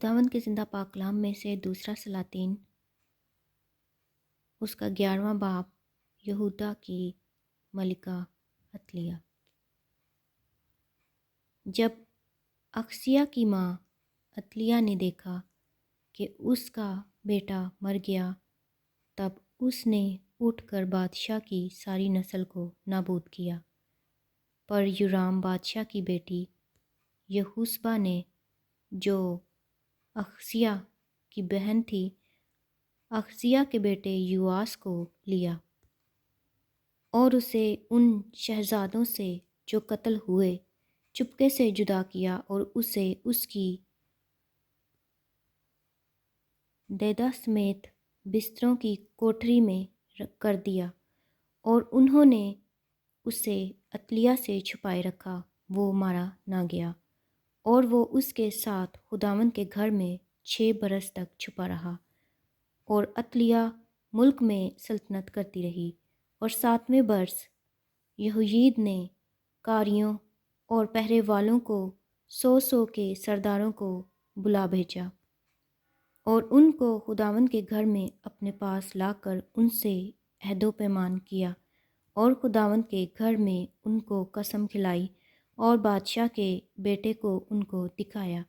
خداوند کے زندہ پاک کلام میں سے دوسرا سلاطین اس کا 11واں باب، یہودا کی ملکہ عتلیہ۔ جب اخزیہ کی ماں عتلیہ نے دیکھا کہ اس کا بیٹا مر گیا، تب اس نے اٹھ کر بادشاہ کی ساری نسل کو نابود کیا۔ پر یورام بادشاہ کی بیٹی یہوشبا نے، جو اخزیہ کی بہن تھی، اخزیہ کے بیٹے یواس کو لیا اور اسے ان شہزادوں سے جو قتل ہوئے چپکے سے جدا کیا اور اسے اس کی دیدہ سمیت بستروں کی کوٹری میں کر دیا، اور انہوں نے اسے عتلیہ سے چھپائے رکھا۔ وہ مارا نہ گیا، اور وہ اس کے ساتھ خداوند کے گھر میں 6 برس تک چھپا رہا۔ اور عتلیہ ملک میں سلطنت کرتی رہی۔ اور 7ویں برس یہوید نے کاریوں اور پہرے والوں کو 100 کے سرداروں کو بلا بھیجا، اور ان کو خداوند کے گھر میں اپنے پاس لا کر ان سے عہد و پیمان کیا، اور خداوند کے گھر میں ان کو قسم کھلائی، اور بادشاہ کے بیٹے کو ان کو دکھایا۔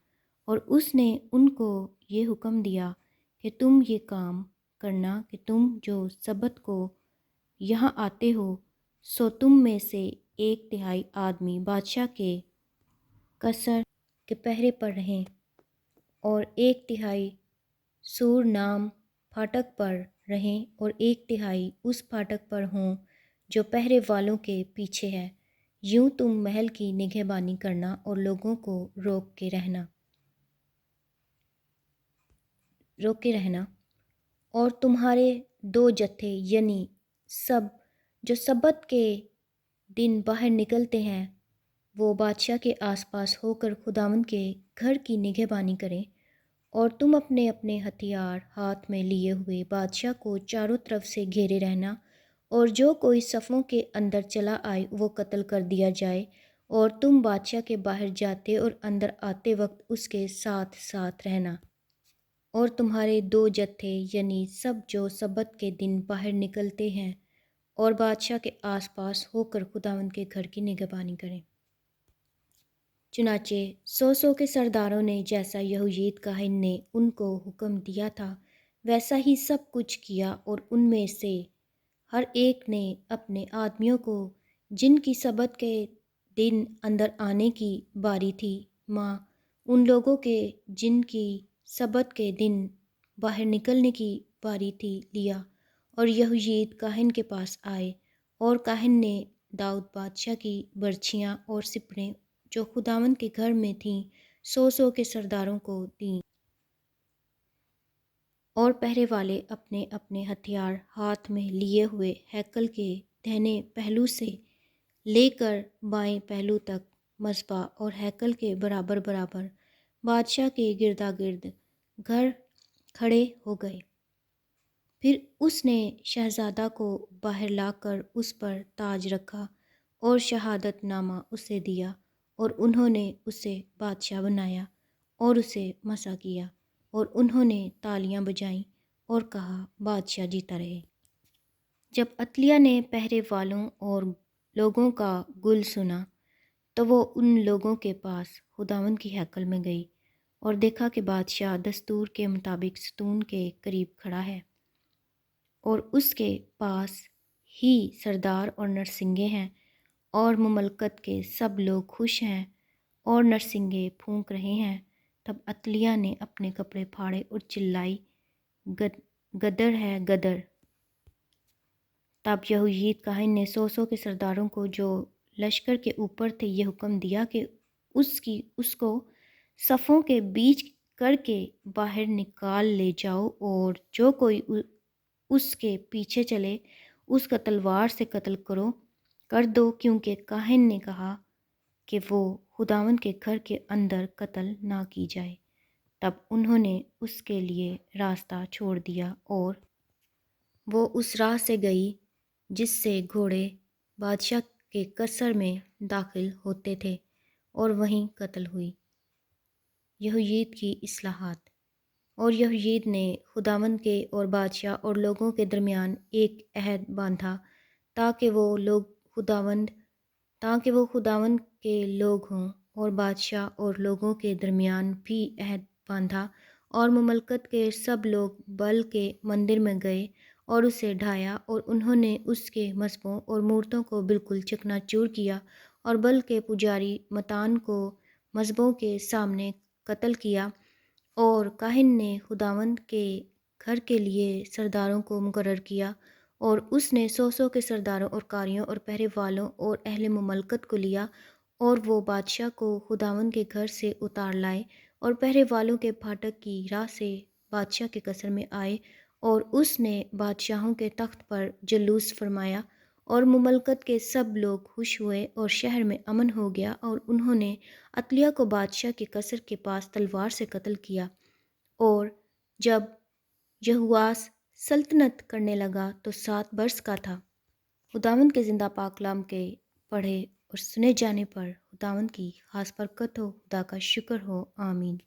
اور اس نے ان کو یہ حکم دیا کہ تم یہ کام کرنا کہ تم جو سبت کو یہاں آتے ہو، سو تم میں سے 1/3 آدمی بادشاہ کے قصر کے پہرے پر رہیں، اور 1/3 سور نام پھاٹک پر رہیں، اور 1/3 اس پھاٹک پر ہوں جو پہرے والوں کے پیچھے ہے۔ یوں تم محل کی نگہبانی کرنا اور لوگوں کو روک کے رہنا، اور تمہارے 2 جتھے یعنی سب جو سبت کے دن باہر نکلتے ہیں، وہ بادشاہ کے آس پاس ہو کر خداوند کے گھر کی نگہبانی کریں، اور تم اپنے اپنے ہتھیار ہاتھ میں لیے ہوئے بادشاہ کو چاروں طرف سے گھیرے رہنا، اور جو کوئی صفوں کے اندر چلا آئے وہ قتل کر دیا جائے، اور تم بادشاہ کے باہر جاتے اور اندر آتے وقت اس کے ساتھ ساتھ رہنا۔ اور تمہارے 2 جتھے یعنی سب جو سبت کے دن باہر نکلتے ہیں اور بادشاہ کے آس پاس ہو کر خداوند کے گھر کی نگہبانی کریں۔ چنانچہ 100 کے سرداروں نے جیسا یہوید کاہن نے ان کو حکم دیا تھا ویسا ہی سب کچھ کیا، اور ان میں سے ہر ایک نے اپنے آدمیوں کو جن کی سبت کے دن اندر آنے کی باری تھی، ماں ان لوگوں کے جن کی سبت کے دن باہر نکلنے کی باری تھی لیا، اور یہوید کاہن کے پاس آئے، اور کاہن نے داؤد بادشاہ کی برچھیاں اور سپریں جو خداوند کے گھر میں تھیں 100 کے سرداروں کو دیں، اور پہرے والے اپنے اپنے ہتھیار ہاتھ میں لیے ہوئے ہیکل کے دہنے پہلو سے لے کر بائیں پہلو تک مصباح اور ہیکل کے برابر برابر بادشاہ کے گردا گرد گھر کھڑے ہو گئے۔ پھر اس نے شہزادہ کو باہر لا کر اس پر تاج رکھا اور شہادت نامہ اسے دیا، اور انہوں نے اسے بادشاہ بنایا اور اسے مسح کیا، اور انہوں نے تالیاں بجائیں اور کہا، بادشاہ جیتا رہے۔ جب عتلیہ نے پہرے والوں اور لوگوں کا گل سنا تو وہ ان لوگوں کے پاس خداوند کی ہیکل میں گئی، اور دیکھا کہ بادشاہ دستور کے مطابق ستون کے قریب کھڑا ہے، اور اس کے پاس ہی سردار اور نرسنگے ہیں، اور مملکت کے سب لوگ خوش ہیں اور نرسنگے پھونک رہے ہیں۔ تب عتلیہ نے اپنے کپڑے پھاڑے اور چلائی، گدر ہے گدر۔ تب یہوید کاہن نے 100 کے سرداروں کو جو لشکر کے اوپر تھے یہ حکم دیا کہ اس کو صفوں کے بیچ کر کے باہر نکال لے جاؤ، اور جو کوئی اس کے پیچھے چلے اس کا تلوار سے قتل کر دو، کیونکہ کاہن نے کہا کہ وہ خداوند کے گھر کے اندر قتل نہ کی جائے۔ تب انہوں نے اس کے لیے راستہ چھوڑ دیا، اور وہ اس راہ سے گئی جس سے گھوڑے بادشاہ کے قصر میں داخل ہوتے تھے، اور وہیں قتل ہوئی۔ یہوید کی اصلاحات۔ اور یہوید نے خداوند کے اور بادشاہ اور لوگوں کے درمیان ایک عہد باندھا تاکہ وہ خداوند کے لوگ ہوں، اور بادشاہ اور لوگوں کے درمیان بھی عہد باندھا، اور مملکت کے سب لوگ بل کے مندر میں گئے اور اسے ڈھایا، اور انہوں نے اس کے مذہبوں اور مورتوں کو بالکل چکنا چور کیا، اور بل کے پجاری متان کو مذہبوں کے سامنے قتل کیا، اور کاہن نے خداوند کے گھر کے لیے سرداروں کو مقرر کیا، اور اس نے 100 کے سرداروں اور کاریوں اور پہرے والوں اور اہل مملکت کو لیا، اور وہ بادشاہ کو خداوند کے گھر سے اتار لائے، اور پہرے والوں کے پھاٹک کی راہ سے بادشاہ کے قصر میں آئے، اور اس نے بادشاہوں کے تخت پر جلوس فرمایا، اور مملکت کے سب لوگ خوش ہوئے، اور شہر میں امن ہو گیا، اور انہوں نے عطلیہ کو بادشاہ کے قصر کے پاس تلوار سے قتل کیا۔ اور جب یہواس سلطنت کرنے لگا تو 7 برس کا تھا۔ خداوند کے زندہ پاک کلام کے پڑھے اور سنے جانے پر خداوند کی خاص برکت ہو، خدا کا شکر ہو، آمین۔